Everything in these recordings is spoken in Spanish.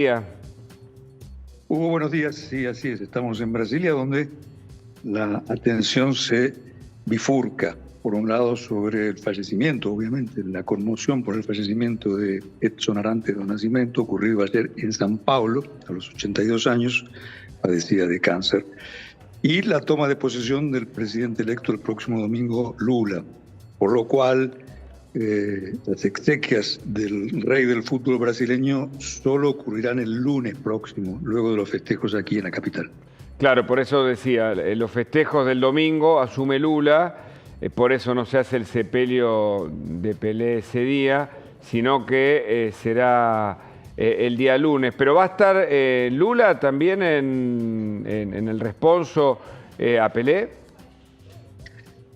Día. Hugo, buenos días. Sí, así es. Estamos en Brasilia, donde la atención se bifurca. Por un lado, sobre el fallecimiento, obviamente, la conmoción por el fallecimiento de Edson Arantes do Nascimento, ocurrido ayer en San Paulo, a los 82 años, padecía de cáncer, y la toma de posesión del presidente electo el próximo domingo, Lula, por lo cual las exequias del rey del fútbol brasileño solo ocurrirán el lunes próximo, luego de los festejos aquí en la capital. Claro, por eso decía, los festejos del domingo asume Lula, por eso no se hace el sepelio de Pelé ese día, sino que será el día lunes. Pero va a estar Lula también en el responso a Pelé.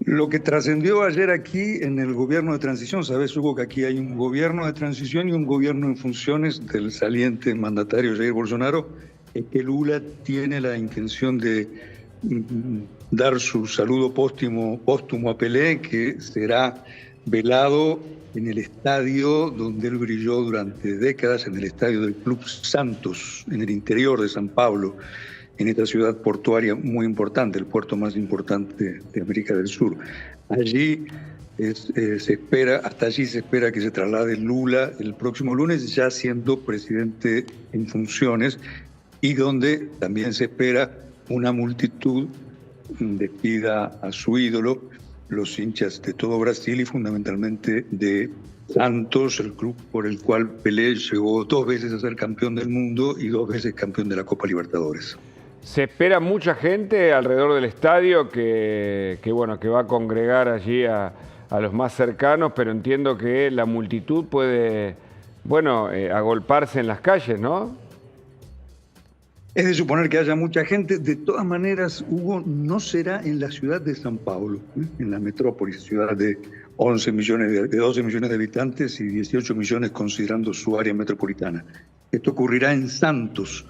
Lo que trascendió ayer aquí en el gobierno de transición, sabes, Hugo, que aquí hay un gobierno de transición y un gobierno en funciones del saliente mandatario Jair Bolsonaro, es que Lula tiene la intención de dar su saludo póstumo a Pelé, que será velado en el estadio donde él brilló durante décadas, en el estadio del Club Santos, en el interior de San Pablo, en esta ciudad portuaria muy importante, el puerto más importante de América del Sur. Allí hasta allí se espera que se traslade Lula el próximo lunes, ya siendo presidente en funciones, y donde también se espera una multitud despida a su ídolo, los hinchas de todo Brasil y fundamentalmente de Santos, el club por el cual Pelé llegó 2 veces a ser campeón del mundo y 2 veces campeón de la Copa Libertadores. Se espera mucha gente alrededor del estadio que va a congregar allí a los más cercanos, pero entiendo que la multitud puede, agolparse en las calles, ¿no? Es de suponer que haya mucha gente. De todas maneras, Hugo, no será en la ciudad de San Paulo, en la metrópolis, ciudad de 12 millones de habitantes y 18 millones considerando su área metropolitana. Esto ocurrirá en Santos,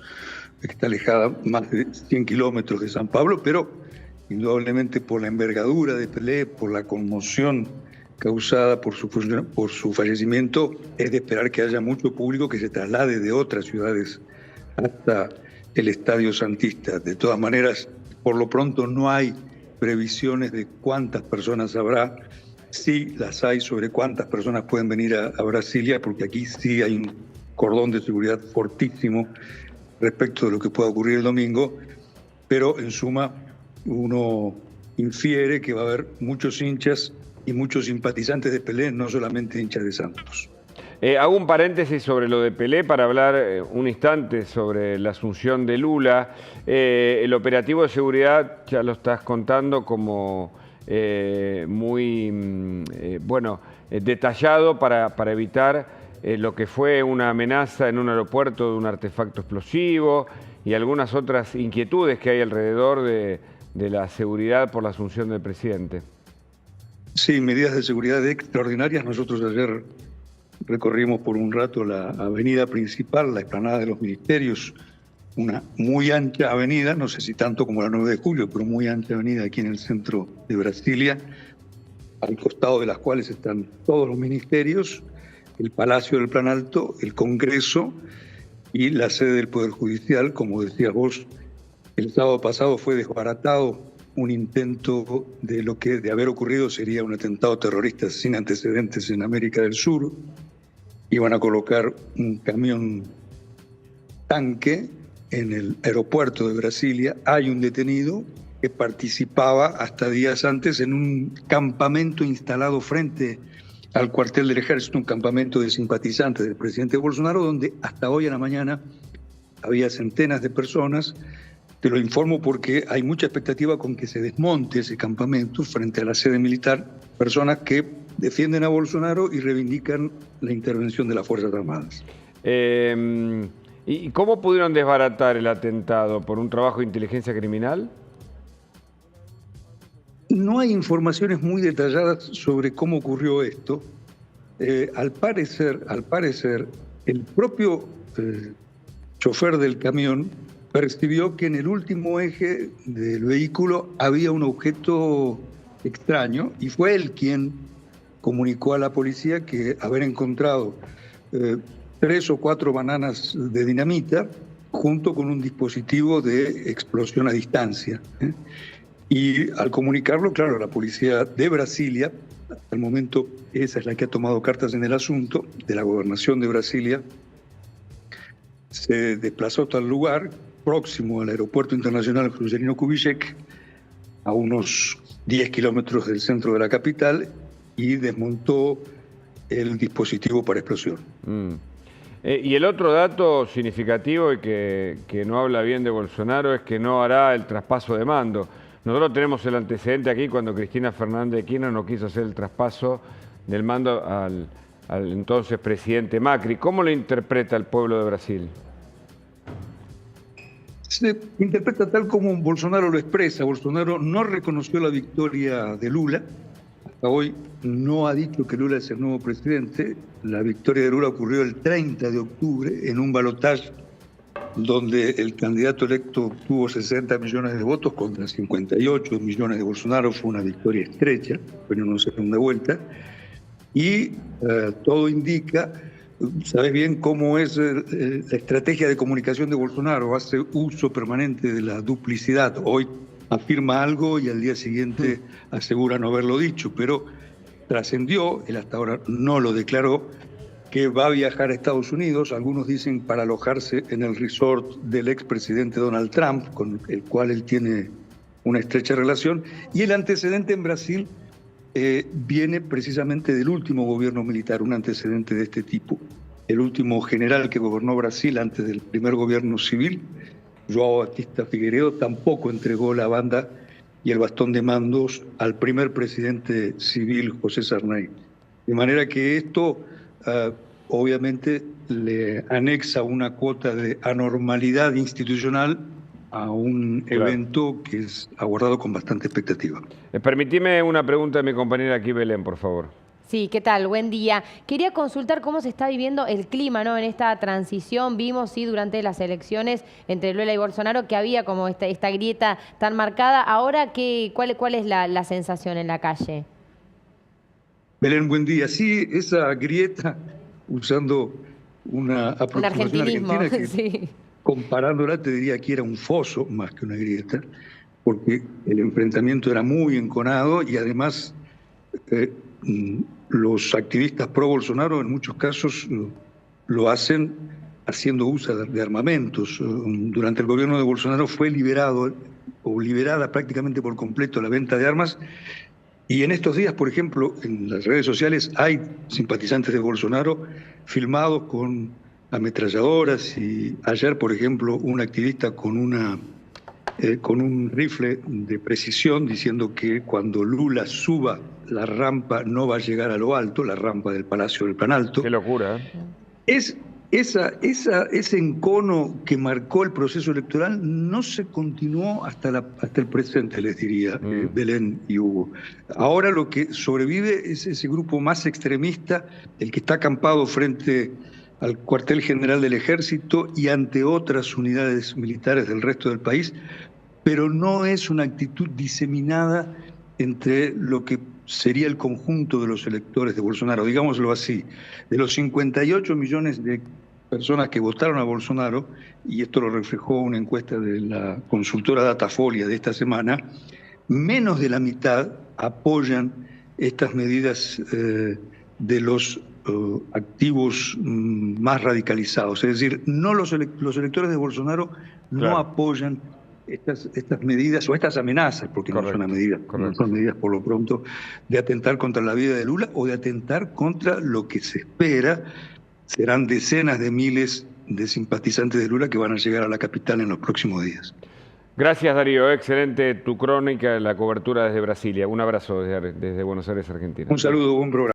que está alejada más de 100 kilómetros de San Pablo, pero indudablemente por la envergadura de Pelé, por la conmoción causada por su fallecimiento, es de esperar que haya mucho público que se traslade de otras ciudades hasta el Estadio Santista. De todas maneras, por lo pronto no hay previsiones de cuántas personas habrá. Sí las hay sobre cuántas personas pueden venir a Brasilia, porque aquí sí hay un cordón de seguridad fortísimo respecto de lo que pueda ocurrir el domingo, pero en suma uno infiere que va a haber muchos hinchas y muchos simpatizantes de Pelé, no solamente hinchas de Santos. Hago un paréntesis sobre lo de Pelé para hablar un instante sobre la asunción de Lula. El operativo de seguridad, ya lo estás contando, como muy detallado para evitar lo que fue una amenaza en un aeropuerto de un artefacto explosivo y algunas otras inquietudes que hay alrededor de la seguridad por la asunción del presidente. Sí, medidas de seguridad extraordinarias. Nosotros ayer recorrimos por un rato la avenida principal, la explanada de los ministerios, una muy ancha avenida, no sé si tanto como la 9 de julio, pero muy ancha avenida aquí en el centro de Brasilia, al costado de las cuales están todos los ministerios, el Palacio del Planalto, el Congreso y la sede del Poder Judicial. Como decías vos, el sábado pasado fue desbaratado un intento de lo que de haber ocurrido sería un atentado terrorista sin antecedentes en América del Sur. Iban a colocar un camión tanque en el aeropuerto de Brasilia. Hay un detenido que participaba hasta días antes en un campamento instalado frente al cuartel del ejército, un campamento de simpatizantes del presidente Bolsonaro, donde hasta hoy a la mañana había centenas de personas. Te lo informo porque hay mucha expectativa con que se desmonte ese campamento frente a la sede militar, personas que defienden a Bolsonaro y reivindican la intervención de las Fuerzas Armadas. ¿Y cómo pudieron desbaratar el atentado? ¿Por un trabajo de inteligencia criminal? No hay informaciones muy detalladas sobre cómo ocurrió esto. Al parecer, el propio chofer del camión percibió que en el último eje del vehículo había un objeto extraño y fue él quien comunicó a la policía que haber encontrado 3 o 4 bananas de dinamita junto con un dispositivo de explosión a distancia. Y al comunicarlo, claro, la policía de Brasilia, hasta el momento esa es la que ha tomado cartas en el asunto, de la gobernación de Brasilia, se desplazó hasta el lugar próximo al aeropuerto internacional Juscelino Kubitschek, a unos 10 kilómetros del centro de la capital, y desmontó el dispositivo para explosión. Y el otro dato significativo y que no habla bien de Bolsonaro es que no hará el traspaso de mando. Nosotros tenemos el antecedente aquí cuando Cristina Fernández de Kirchner no quiso hacer el traspaso del mando al entonces presidente Macri. ¿Cómo lo interpreta el pueblo de Brasil? Se interpreta tal como Bolsonaro lo expresa. Bolsonaro no reconoció la victoria de Lula. Hasta hoy no ha dicho que Lula es el nuevo presidente. La victoria de Lula ocurrió el 30 de octubre en un balotaje donde el candidato electo obtuvo 60 millones de votos contra 58 millones de Bolsonaro. Fue una victoria estrecha, fue en una segunda vuelta. Y todo indica, sabes bien cómo es la estrategia de comunicación de Bolsonaro, hace uso permanente de la duplicidad. Hoy afirma algo y al día siguiente asegura no haberlo dicho, pero trascendió, él hasta ahora no lo declaró, que va a viajar a Estados Unidos, algunos dicen para alojarse en el resort del expresidente Donald Trump, con el cual él tiene una estrecha relación, y el antecedente en Brasil viene precisamente del último gobierno militar, un antecedente de este tipo. El último general que gobernó Brasil antes del primer gobierno civil, João Batista Figueiredo, tampoco entregó la banda y el bastón de mandos al primer presidente civil, José Sarney. De manera que esto obviamente le anexa una cuota de anormalidad institucional a un evento que es aguardado con bastante expectativa. Permitime una pregunta de mi compañera aquí, Belén, por favor. Sí, ¿qué tal? Buen día. Quería consultar cómo se está viviendo el clima, ¿no? En esta transición. Vimos, sí, durante las elecciones entre Lula y Bolsonaro que había como esta grieta tan marcada. Ahora, ¿cuál es la sensación en la calle? Belén, buen día. Sí, esa grieta, usando una aproximación argentina que, sí, comparándola, te diría que era un foso más que una grieta, porque el enfrentamiento era muy enconado y además los activistas pro Bolsonaro en muchos casos lo hacen haciendo uso de armamentos. Durante el gobierno de Bolsonaro fue liberada prácticamente por completo la venta de armas. Y en estos días, por ejemplo, en las redes sociales hay simpatizantes de Bolsonaro filmados con ametralladoras, y ayer, por ejemplo, un activista con un rifle de precisión diciendo que cuando Lula suba la rampa no va a llegar a lo alto, la rampa del Palacio del Planalto. Qué locura. Ese encono que marcó el proceso electoral no se continuó hasta el presente, les diría, Belén y Hugo. Ahora lo que sobrevive es ese grupo más extremista, el que está acampado frente al cuartel general del Ejército y ante otras unidades militares del resto del país, pero no es una actitud diseminada entre lo que sería el conjunto de los electores de Bolsonaro, digámoslo así. De los 58 millones de personas que votaron a Bolsonaro, y esto lo reflejó una encuesta de la consultora Datafolia de esta semana, menos de la mitad apoyan estas medidas de los activos más radicalizados. Es decir, no los electores de Bolsonaro no apoyan estas medidas o estas amenazas, porque no son medidas, no son medidas por lo pronto de atentar contra la vida de Lula o de atentar contra lo que se espera serán decenas de miles de simpatizantes de Lula que van a llegar a la capital en los próximos días. Gracias, Darío. Excelente tu crónica, la cobertura desde Brasilia. Un abrazo desde Buenos Aires, Argentina. Un saludo, buen programa.